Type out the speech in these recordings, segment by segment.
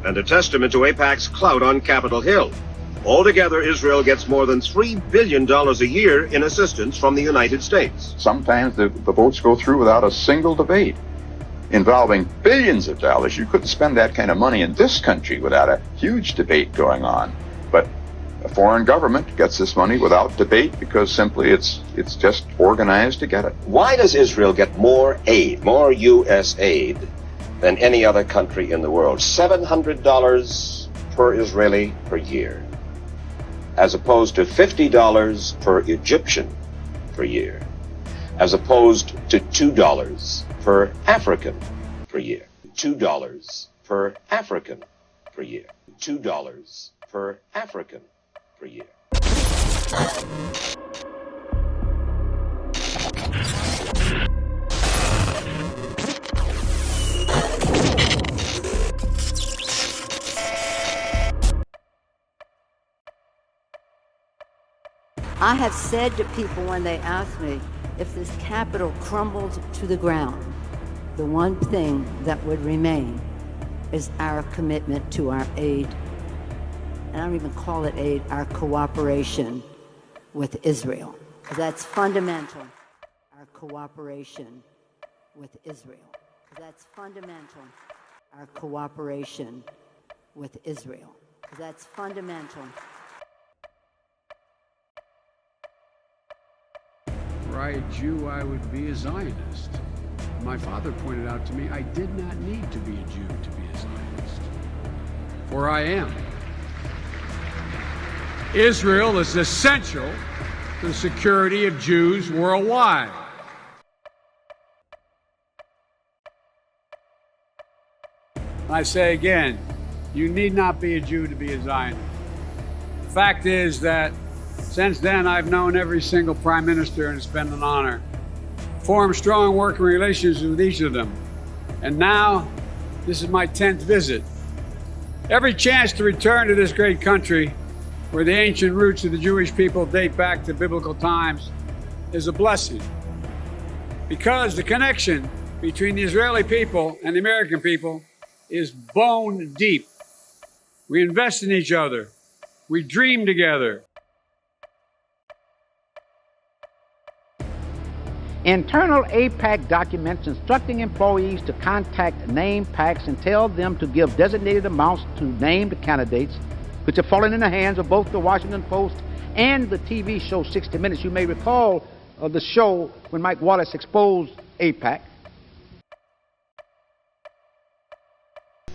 and a testament to AIPAC's clout on Capitol Hill. Altogether, Israel gets more than $3 billion a year in assistance from the United States. Sometimes the votes go through without a single debate involving billions of dollars. You couldn't spend that kind of money in this country without a huge debate going on. But a foreign government gets this money without debate because simply it's just organized to get it. Why does Israel get more aid, more U.S. aid, than any other country in the world? $700 per Israeli per year, as opposed to $50 per Egyptian per year, as opposed to $2 per African per year, $2 per African per year, $2 per African per year. I have said to people when they ask me if this Capitol crumbled to the ground, the one thing that would remain is our commitment to our aid. And I don't even call it aid, our cooperation with Israel. That's fundamental, our cooperation with Israel. That's fundamental, our cooperation with Israel. That's fundamental. Were I a Jew, I would be a Zionist. My father pointed out to me I did not need to be a Jew to be a Zionist, for I am. Israel is essential to the security of Jews worldwide. I say again, you need not be a Jew to be a Zionist. The fact is that since then, I've known every single prime minister, and it's been an honor. Formed strong working relations with each of them. And now, this is my 10th visit. Every chance to return to this great country, where the ancient roots of the Jewish people date back to biblical times, is a blessing. Because the connection between the Israeli people and the American people is bone deep. We invest in each other. We dream together. Internal AIPAC documents instructing employees to contact named PACs and tell them to give designated amounts to named candidates, which have fallen in the hands of both the Washington Post and the TV show 60 Minutes. You may recall the show when Mike Wallace exposed AIPAC.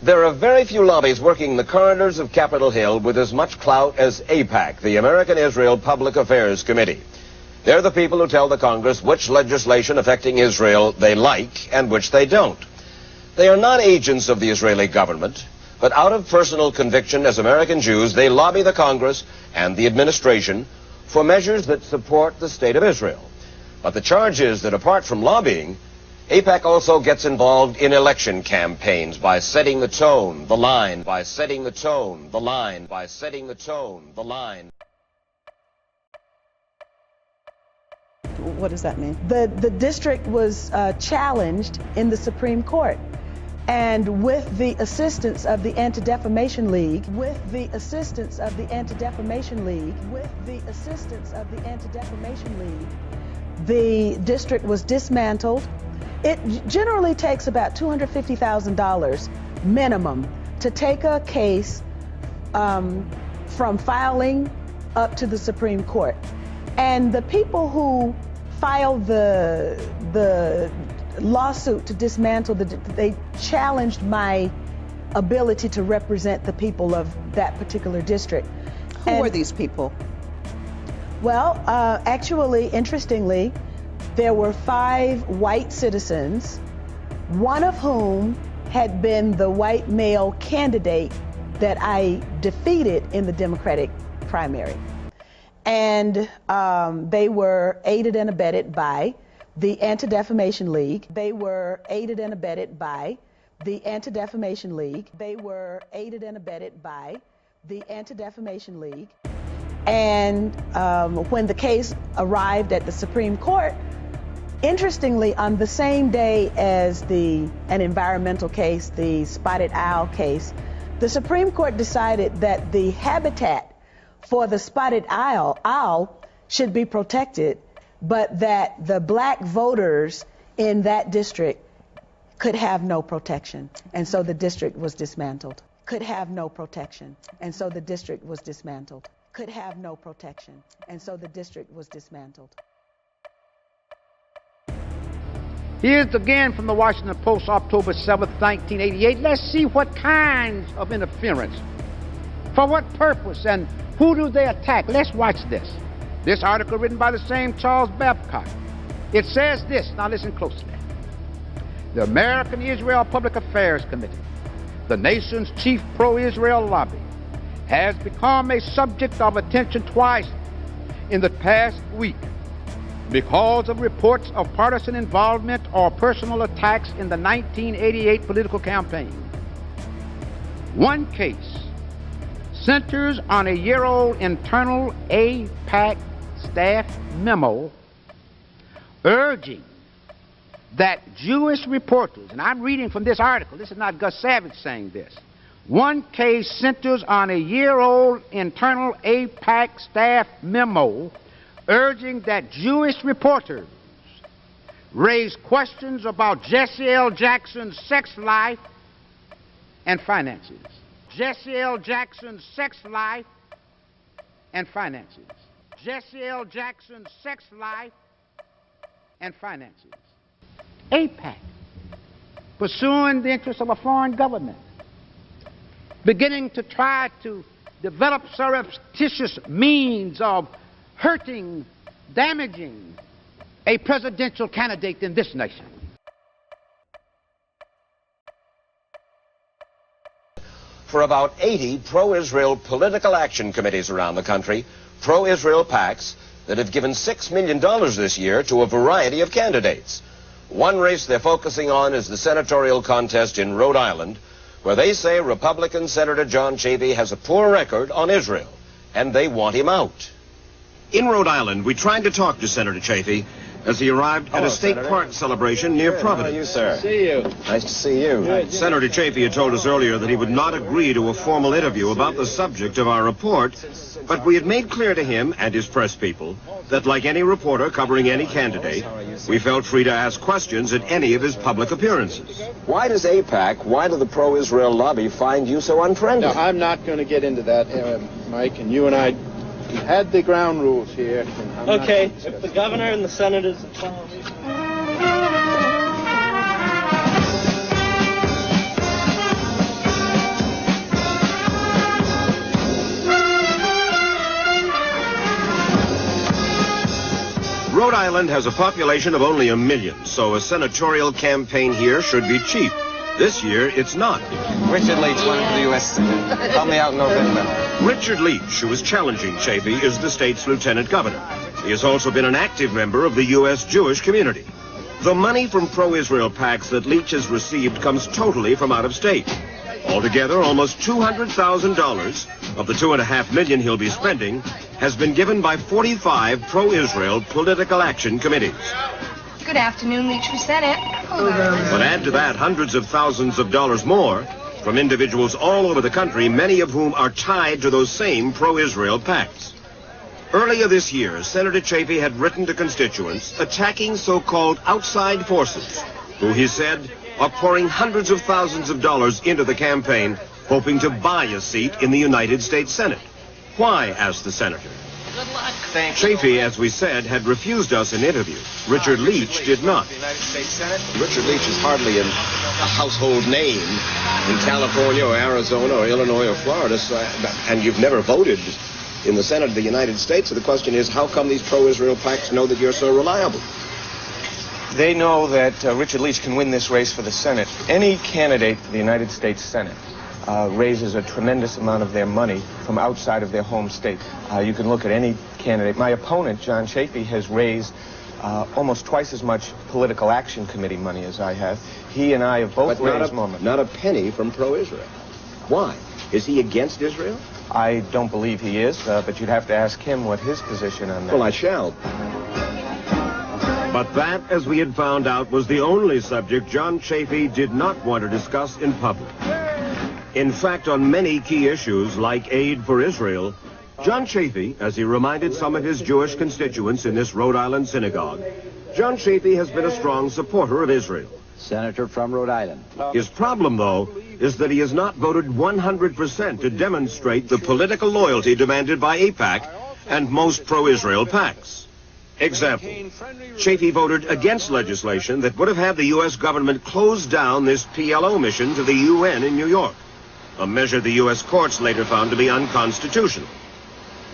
There are very few lobbies working the corridors of Capitol Hill with as much clout as AIPAC, the American Israel Public Affairs Committee. They're the people who tell the Congress which legislation affecting Israel they like and which they don't. They are not agents of the Israeli government, but out of personal conviction as American Jews, they lobby the Congress and the administration for measures that support the state of Israel. But the charge is that apart from lobbying, AIPAC also gets involved in election campaigns by setting the tone, the line, by setting the tone, the line, by setting the tone, the line. What does that mean? The district was challenged in the Supreme Court. And with the assistance of the Anti-Defamation League, the district was dismantled. It generally takes about $250,000 minimum to take a case from filing up to the Supreme Court. And the people who filed the lawsuit to dismantle they challenged my ability to represent the people of that particular district. Who were these people? Well, actually, interestingly, there were 5 white citizens, one of whom had been the white male candidate that I defeated in the Democratic primary. And they were aided and abetted by the Anti-Defamation League. And when the case arrived at the Supreme Court, interestingly, on the same day as an environmental case, the Spotted Owl case, The Supreme Court decided that the habitat for the spotted owl should be protected, but that the black voters in that district could have no protection. And so the district was dismantled. Could have no protection. And so the district was dismantled. Could have no protection. And so the district was dismantled. Here's again from the Washington Post, October 7th, 1988. Let's see what kinds of interference, for what purpose, and who do they attack. Let's watch this. This article written by the same Charles Babcock. It says this, now listen closely. The American Israel Public Affairs Committee, the nation's chief pro-Israel lobby, has become a subject of attention twice in the past week because of reports of partisan involvement or personal attacks in the 1988 political campaign. One case centers on a year-old internal AIPAC staff memo urging that Jewish reporters, and I'm reading from this article, this is not Gus Savage saying this. One case centers on a year-old internal AIPAC staff memo urging that Jewish reporters raise questions about Jesse L. Jackson's sex life and finances. Jesse L. Jackson's sex life and finances. Jesse L. Jackson's sex life and finances. AIPAC, pursuing the interests of a foreign government, beginning to try to develop surreptitious means of hurting, damaging a presidential candidate in this nation. For about 80 pro-Israel political action committees around the country, pro-Israel PACs that have given $6 million this year to a variety of candidates. One race they're focusing on is the senatorial contest in Rhode Island, where they say Republican Senator John Chafee has a poor record on Israel, and they want him out. In Rhode Island, we tried to talk to Senator Chafee as he arrived at a state park celebration near Providence. How are you, sir? See you. Nice to see you. Good. Senator Chafee had told us earlier that he would not agree to a formal interview about the subject of our report, but we had made clear to him and his press people that, like any reporter covering any candidate, we felt free to ask questions at any of his public appearances. Why does AIPAC, why do the pro-Israel lobby find you so unfriendly? Now, I'm not going to get into that, Mike, and you and I had the ground rules here. Okay, if the governor and the senators are telling me. Rhode Island has a population of only 1 million, so a senatorial campaign here should be cheap. This year, it's not. Richard Leach running for the U.S. Senate. Help me out in November. Richard Leach, who is challenging Chafee, is the state's lieutenant governor. He has also been an active member of the U.S. Jewish community. The money from pro-Israel PACs that Leach has received comes totally from out of state. Altogether, almost $200,000 of the $2.5 million he'll be spending has been given by 45 pro-Israel political action committees. Good afternoon, Leach for Senate. But add to that hundreds of thousands of dollars more from individuals all over the country, many of whom are tied to those same pro-Israel PACs. Earlier this year, Senator Chafee had written to constituents attacking so-called outside forces, who he said are pouring hundreds of thousands of dollars into the campaign, hoping to buy a seat in the United States Senate. Why, asked the senator. Good luck. Chafee, as we said, had refused us an interview. Richard Leach did not. The United States Senate. Richard Leach is hardly a household name in California or Arizona or Illinois or Florida, so and you've never voted in the Senate of the United States. So the question is, how come these pro-Israel PACs know that you're so reliable? They know that Richard Leach can win this race for the Senate. Any candidate for the United States Senate raises a tremendous amount of their money from outside of their home state. You can look at any candidate. My opponent, John Chafee, has raised almost twice as much political action committee money as I have. He and I have both raised more money. Not a penny from pro-Israel. Why? Is he against Israel? I don't believe he is, but you'd have to ask him what his position on that. Well, I shall. But that, as we had found out, was the only subject John Chafee did not want to discuss in public. In fact, on many key issues like aid for Israel, John Chafee, as he reminded some of his Jewish constituents in this Rhode Island synagogue, John Chafee has been a strong supporter of Israel. Senator from Rhode Island. His problem, though, is that he has not voted 100% to demonstrate the political loyalty demanded by AIPAC and most pro-Israel PACs. Example, Chafee voted against legislation that would have had the U.S. government close down this PLO mission to the UN in New York, a measure the U.S. courts later found to be unconstitutional.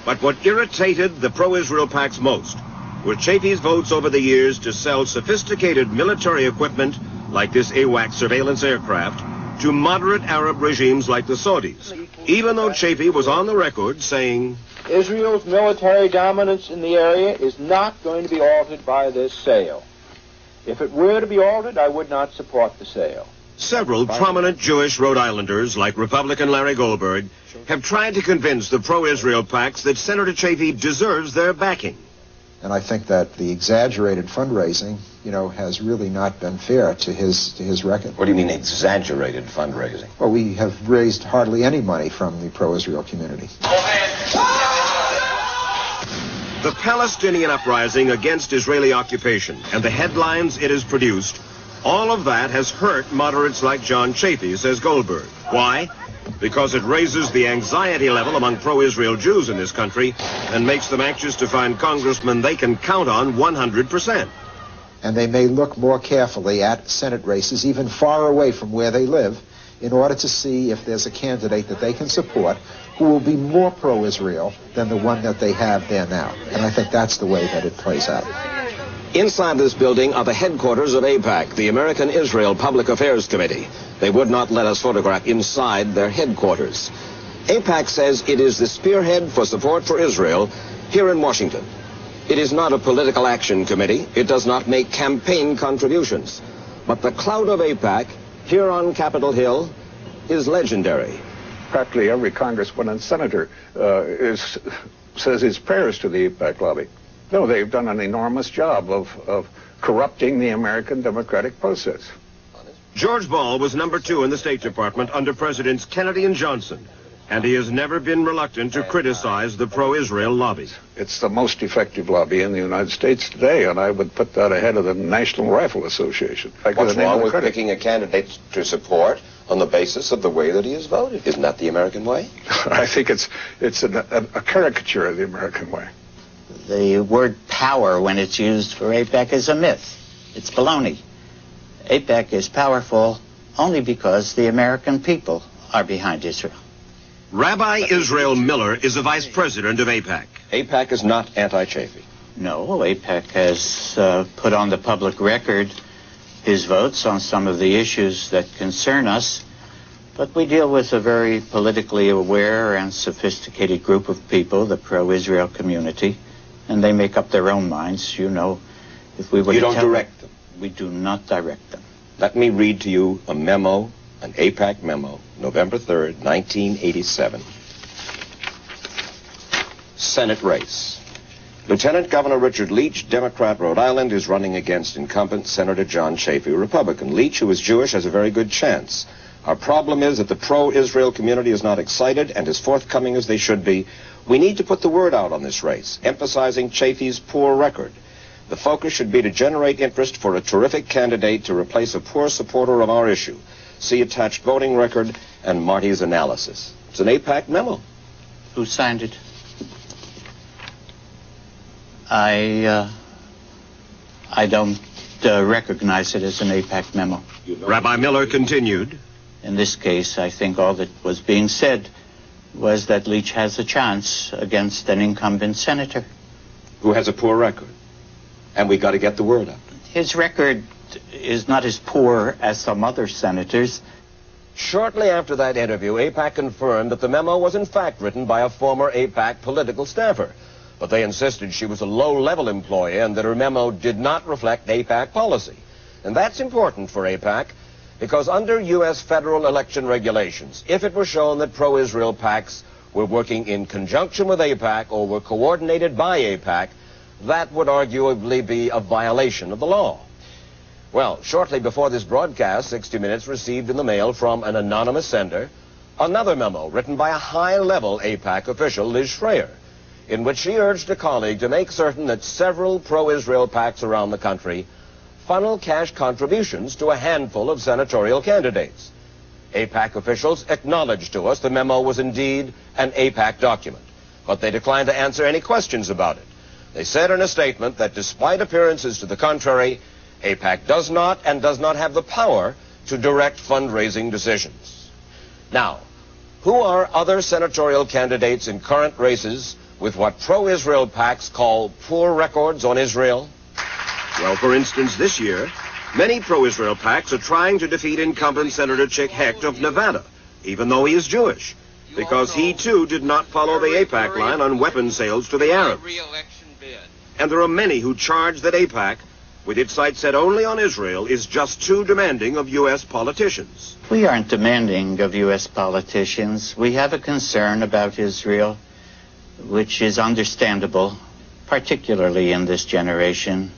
But what irritated the pro-Israel PACs most were Chafee's votes over the years to sell sophisticated military equipment like this AWACS surveillance aircraft to moderate Arab regimes like the Saudis, even though Chafee was on the record saying, Israel's military dominance in the area is not going to be altered by this sale. If it were to be altered, I would not support the sale. Several prominent Jewish Rhode Islanders, like Republican Larry Goldberg, have tried to convince the pro-Israel PACs that Senator Chafee deserves their backing. And I think that the exaggerated fundraising, has really not been fair to his record. What do you mean exaggerated fundraising? Well, we have raised hardly any money from the pro-Israel community. The Palestinian uprising against Israeli occupation and the headlines it has produced, all of that has hurt moderates like John Chafee, says Goldberg. Why? Because it raises the anxiety level among pro-Israel Jews in this country and makes them anxious to find congressmen they can count on 100%. And they may look more carefully at Senate races, even far away from where they live, in order to see if there's a candidate that they can support who will be more pro-Israel than the one that they have there now. And I think that's the way that it plays out. Inside this building are the headquarters of AIPAC, the American Israel Public Affairs Committee. They would not let us photograph inside their headquarters. AIPAC says it is the spearhead for support for Israel here in Washington. It is not a political action committee. It does not make campaign contributions. But the clout of AIPAC here on Capitol Hill is legendary. Practically every congressman and senator says his prayers to the AIPAC lobby. No, they've done an enormous job of corrupting the American democratic process. George Ball was #2 in the State Department under Presidents Kennedy and Johnson, and he has never been reluctant to criticize the pro-Israel lobby. It's the most effective lobby in the United States today, and I would put that ahead of the National Rifle Association. What's wrong with picking a candidate to support on the basis of the way that he is voted? Isn't that the American way? I think it's a caricature of the American way. The word power, when it's used for AIPAC, is a myth. It's baloney. AIPAC is powerful only because the American people are behind Israel. Rabbi Israel Miller is the vice president of AIPAC. AIPAC is not anti-Chafee. No, AIPAC has put on the public record his votes on some of the issues that concern us, but we deal with a very politically aware and sophisticated group of people, the pro-Israel community, and they make up their own minds. If we were You don't direct them? We do not direct them. Let me read to you a memo, an AIPAC memo, November 3rd, 1987. Senate race. Lieutenant Governor Richard Leach, Democrat, Rhode Island, is running against incumbent Senator John Chafee, Republican. Leach, who is Jewish, has a very good chance. Our problem is that the pro-Israel community is not excited and as forthcoming as they should be. We need to put the word out on this race, emphasizing Chafee's poor record. The focus should be to generate interest for a terrific candidate to replace a poor supporter of our issue. See attached voting record and Marty's analysis. It's an AIPAC memo. Who signed it? I don't recognize it as an AIPAC memo. Rabbi Miller continued. In this case, I think all that was being said was that Leach has a chance against an incumbent senator. Who has a poor record. And we got to get the word out. His record is not as poor as some other senators. Shortly after that interview, AIPAC confirmed that the memo was in fact written by a former AIPAC political staffer. But they insisted she was a low-level employee and that her memo did not reflect AIPAC policy. And that's important for AIPAC because under U.S. federal election regulations, if it were shown that pro-Israel PACs were working in conjunction with AIPAC or were coordinated by AIPAC, that would arguably be a violation of the law. Well, shortly before this broadcast, 60 Minutes received in the mail from an anonymous sender Another memo written by a high-level AIPAC official, Liz Schreier, in which she urged a colleague to make certain that several pro-Israel PACs around the country funnel cash contributions to a handful of senatorial candidates. AIPAC officials acknowledged to us the memo was indeed an AIPAC document, but they declined to answer any questions about it. They said in a statement that despite appearances to the contrary, AIPAC does not have the power to direct fundraising decisions. Now, who are other senatorial candidates in current races with what pro-Israel PACs call poor records on Israel? Well, for instance, this year, many pro-Israel PACs are trying to defeat incumbent Senator Chick Hecht of Nevada, even though he is Jewish, because he too did not follow the AIPAC line on weapon sales to the Arabs. And there are many who charge that AIPAC, with its sights set only on Israel, is just too demanding of U.S. politicians. We aren't demanding of U.S. politicians. We have a concern about Israel, which is understandable, particularly in this generation.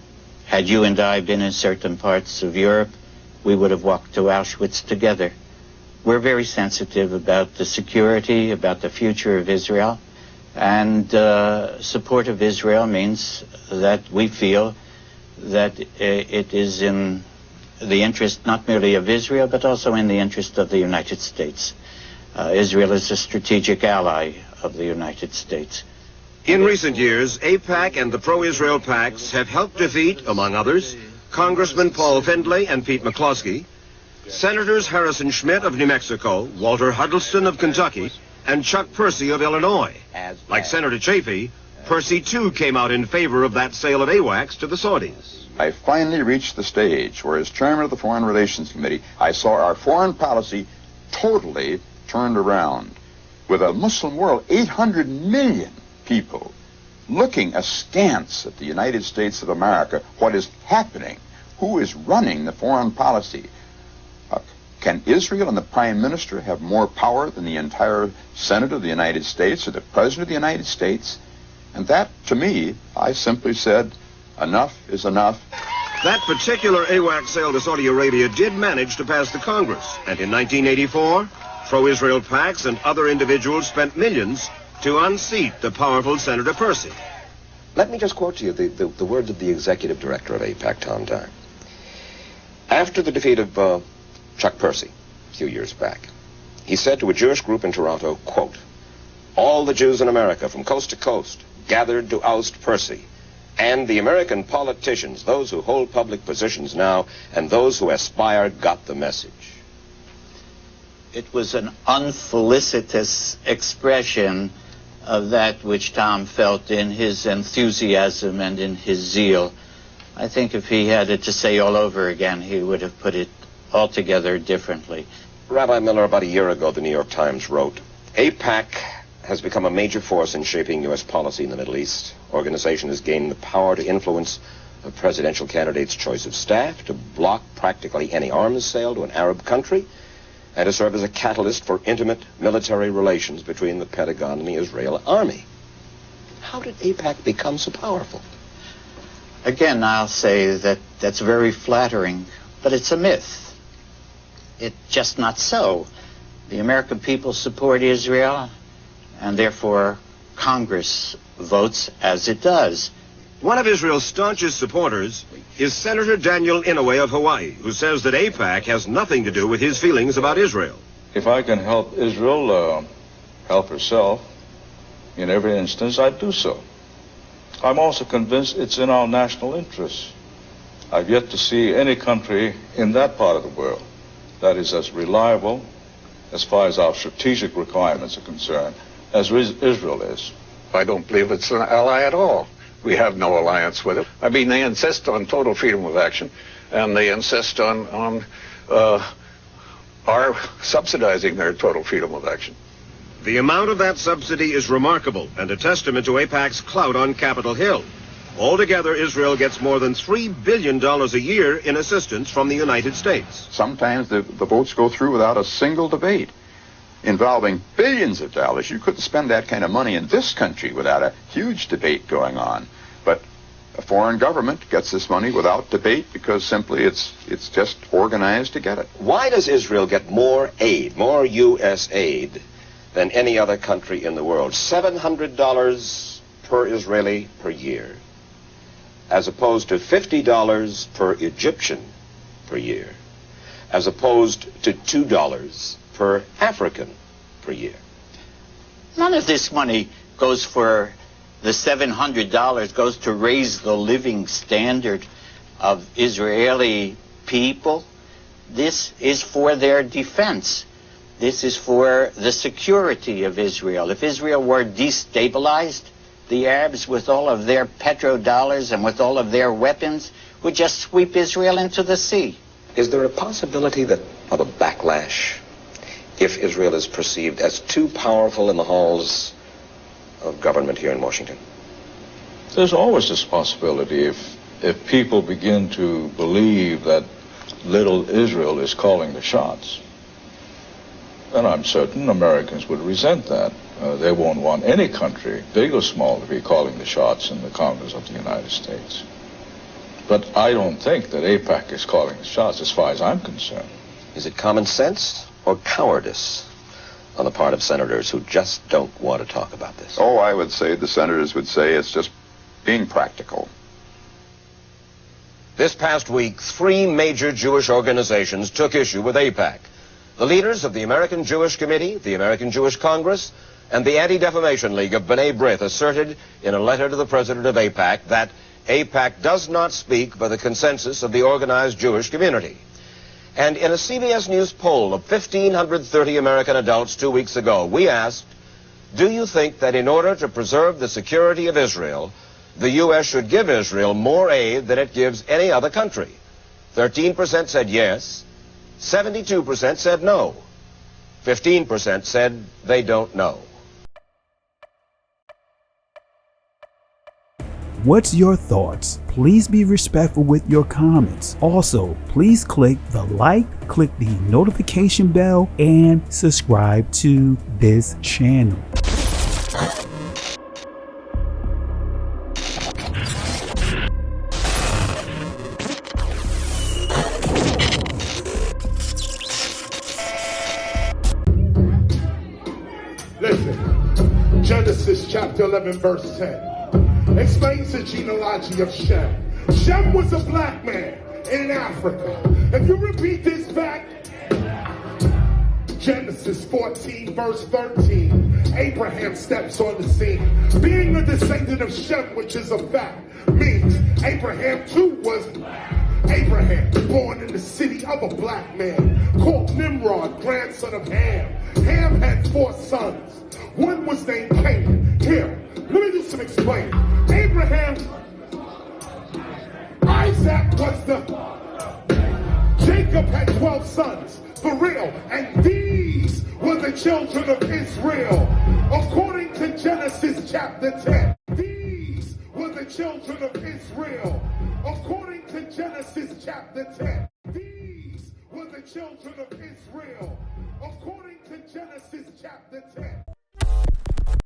Had you and I been in certain parts of Europe, we would have walked to Auschwitz together. We're very sensitive about the security, about the future of Israel, and support of Israel means that we feel that it is in the interest not merely of Israel, but also in the interest of the United States. Israel is a strategic ally of the United States. In recent years, AIPAC and the pro-Israel PACs have helped defeat, among others, Congressman Paul Findlay and Pete McCloskey, Senators Harrison Schmitt of New Mexico, Walter Huddleston of Kentucky, and Chuck Percy of Illinois. Like Senator Chafee, Percy too came out in favor of that sale of AWACS to the Saudis. I finally reached the stage where, as chairman of the Foreign Relations Committee, I saw our foreign policy totally turned around. With a Muslim world, 800 million people looking askance at the United States of America, what is happening, who is running the foreign policy. Can Israel and the Prime Minister have more power than the entire Senate of the United States or the President of the United States? And that, to me, I simply said, enough is enough. That particular AWACS sale to Saudi Arabia did manage to pass the Congress, and in 1984, pro-Israel PACs and other individuals spent millions to unseat the powerful Senator Percy. Let me just quote to you the words of the executive director of AIPAC, Tom Dyer. After the defeat of Chuck Percy a few years back, he said to a Jewish group in Toronto, quote, "All the Jews in America from coast to coast gathered to oust Percy, and the American politicians, those who hold public positions now and those who aspire, got the message." It was an unfelicitous expression of that which Tom felt in his enthusiasm and in his zeal. I think if he had it to say all over again, he would have put it altogether differently. Rabbi Miller, about a year ago, the New York Times wrote, AIPAC has become a major force in shaping U.S. policy in the Middle East. Organization has gained the power to influence a presidential candidate's choice of staff, to block practically any arms sale to an Arab country, and to serve as a catalyst for intimate military relations between the Pentagon and the Israeli army. How did AIPAC become so powerful? Again, I'll say that that's very flattering, but it's a myth. It's just not so. The American people support Israel, and therefore Congress votes as it does. One of Israel's staunchest supporters is Senator Daniel Inouye of Hawaii, who says that AIPAC has nothing to do with his feelings about Israel. If I can help Israel help herself in every instance, I'd do so. I'm also convinced it's in our national interest. I've yet to see any country in that part of the world that is as reliable as far as our strategic requirements are concerned as Israel is. I don't believe it's an ally at all. We have no alliance with it. I mean, they insist on total freedom of action, and they insist on our subsidizing their total freedom of action. The amount of that subsidy is remarkable and a testament to AIPAC's clout on Capitol Hill. Altogether, Israel gets more than $3 billion a year in assistance from the United States. Sometimes the votes go through without a single debate involving billions of dollars. You couldn't spend that kind of money in this country without a huge debate going on. But A foreign government gets this money without debate because simply it's just organized to get it. Why does Israel get more aid, more U.S. aid, than any other country in the world? $700 per Israeli per year, as opposed to $50 per Egyptian per year, as opposed to $2 per African per year. None of this money goes for the $700 goes to raise the living standard of Israeli people. This is for their defense. This is for the security of Israel. If Israel were destabilized, the Arabs, with all of their petrodollars and with all of their weapons, would just sweep Israel into the sea. Is there a possibility of a backlash if Israel is perceived as too powerful in the halls of government here in Washington? There's always this possibility if people begin to believe that little Israel is calling the shots. And I'm certain Americans would resent that. They won't want any country, big or small, to be calling the shots in the Congress of the United States. But I don't think that AIPAC is calling the shots as far as I'm concerned. Is it common sense or cowardice on the part of senators who just don't want to talk about this? Oh, I would say the senators would say it's just being practical. This past week, 3 major Jewish organizations took issue with AIPAC. The leaders of the American Jewish Committee, the American Jewish Congress, and the Anti-Defamation League of B'nai B'rith asserted in a letter to the president of AIPAC that AIPAC does not speak for the consensus of the organized Jewish community. And in a CBS News poll of 1,530 American adults 2 weeks ago, we asked, do you think that in order to preserve the security of Israel, the U.S. should give Israel more aid than it gives any other country? 13% said yes, 72% said no, 15% said they don't know. What's your thoughts? Please be respectful with your comments. Also, please click the like, click the notification bell, and subscribe to this channel. Listen, Genesis chapter 11 verse 10 explains the genealogy of Shem. Shem was a black man in Africa. If you repeat this back, Genesis 14 verse 13, Abraham steps on the scene. Being a descendant of Shem, which is a fact, means Abraham too was Abraham, born in the city of a black man called Nimrod, grandson of Ham. Ham had 4 sons. One was named Canaan. Here, let me do some explaining. Abraham, Isaac was Jacob had 12 sons, for real, and these were the children of Israel. According to Genesis chapter 10, these were the children of Israel. According to Genesis chapter 10, these were the children of Israel. According to Genesis chapter 10.